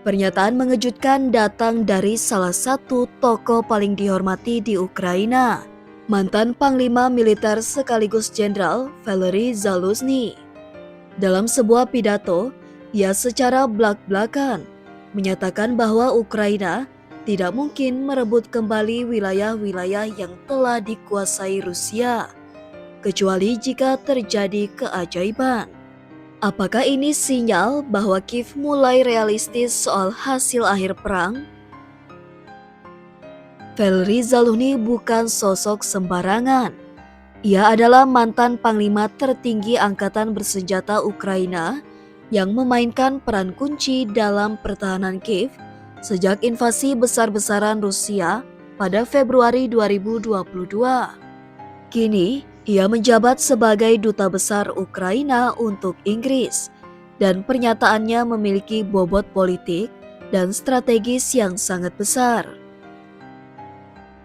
Pernyataan mengejutkan datang dari salah satu tokoh paling dihormati di Ukraina, mantan Panglima Militer sekaligus Jenderal Valery Zaluzhny. Dalam sebuah pidato, ia secara blak-blakan menyatakan bahwa Ukraina tidak mungkin merebut kembali wilayah-wilayah yang telah dikuasai Rusia, kecuali jika terjadi keajaiban. Apakah ini sinyal bahwa Kiev mulai realistis soal hasil akhir perang? Valery Zaluzhny bukan sosok sembarangan. Ia adalah mantan panglima tertinggi angkatan bersenjata Ukraina yang memainkan peran kunci dalam pertahanan Kiev sejak invasi besar-besaran Rusia pada Februari 2022. Kini, ia menjabat sebagai Duta Besar Ukraina untuk Inggris, dan pernyataannya memiliki bobot politik dan strategis yang sangat besar.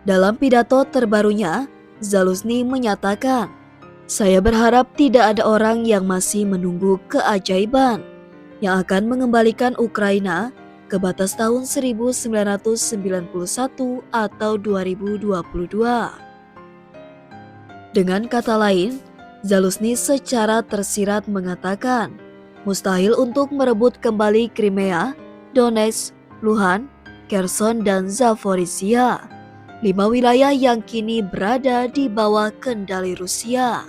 Dalam pidato terbarunya, Zaluzhny menyatakan, "Saya berharap tidak ada orang yang masih menunggu keajaiban yang akan mengembalikan Ukraina ke batas tahun 1991 atau 2022. Dengan kata lain, Zaluzhny secara tersirat mengatakan, mustahil untuk merebut kembali Crimea, Donetsk, Luhansk, Kherson, dan Zaporizhia, 5 wilayah yang kini berada di bawah kendali Rusia.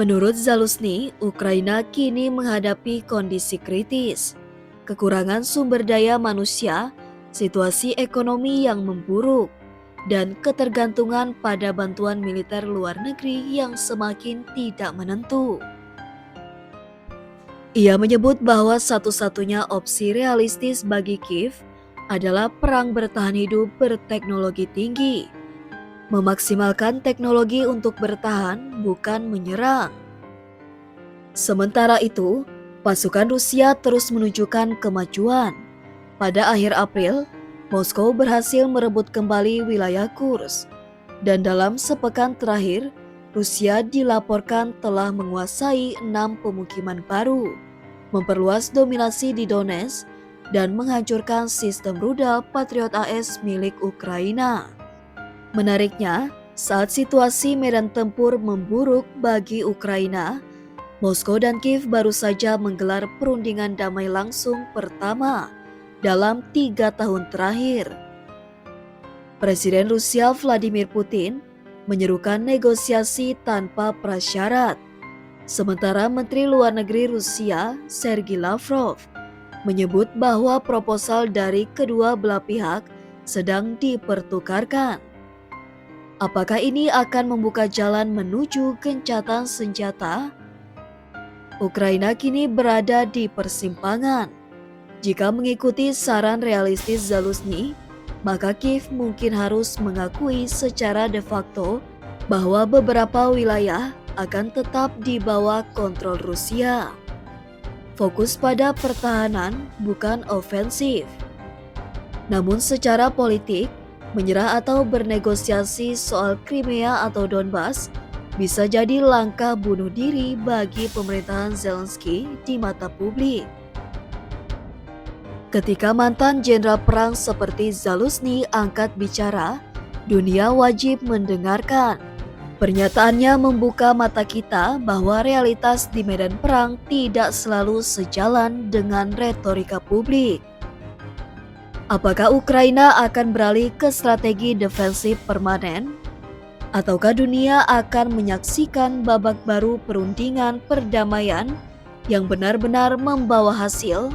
Menurut Zaluzhny, Ukraina kini menghadapi kondisi kritis, kekurangan sumber daya manusia, situasi ekonomi yang memburuk, dan ketergantungan pada bantuan militer luar negeri yang semakin tidak menentu. Ia menyebut bahwa satu-satunya opsi realistis bagi Kiev adalah perang bertahan hidup berteknologi tinggi, memaksimalkan teknologi untuk bertahan, bukan menyerang. Sementara itu, pasukan Rusia terus menunjukkan kemajuan. Pada akhir April, Moskow berhasil merebut kembali wilayah Kursk, dan dalam sepekan terakhir, Rusia dilaporkan telah menguasai 6 pemukiman baru, memperluas dominasi di Donetsk, dan menghancurkan sistem rudal Patriot AS milik Ukraina. Menariknya, saat situasi medan tempur memburuk bagi Ukraina, Moskow dan Kiev baru saja menggelar perundingan damai langsung pertama dalam 3 tahun terakhir. Presiden Rusia Vladimir Putin menyerukan negosiasi tanpa prasyarat, sementara Menteri Luar Negeri Rusia Sergei Lavrov menyebut bahwa proposal dari kedua belah pihak sedang dipertukarkan. Apakah ini akan membuka jalan menuju gencatan senjata? Ukraina kini berada di persimpangan. Jika mengikuti saran realistis Zaluzhny, maka Kiev mungkin harus mengakui secara de facto bahwa beberapa wilayah akan tetap di bawah kontrol Rusia. Fokus pada pertahanan, bukan ofensif. Namun secara politik, menyerah atau bernegosiasi soal Crimea atau Donbas bisa jadi langkah bunuh diri bagi pemerintahan Zelensky di mata publik. Ketika mantan jenderal perang seperti Zaluzhny angkat bicara, dunia wajib mendengarkan. Pernyataannya membuka mata kita bahwa realitas di medan perang tidak selalu sejalan dengan retorika publik. Apakah Ukraina akan beralih ke strategi defensif permanen? Ataukah dunia akan menyaksikan babak baru perundingan perdamaian yang benar-benar membawa hasil?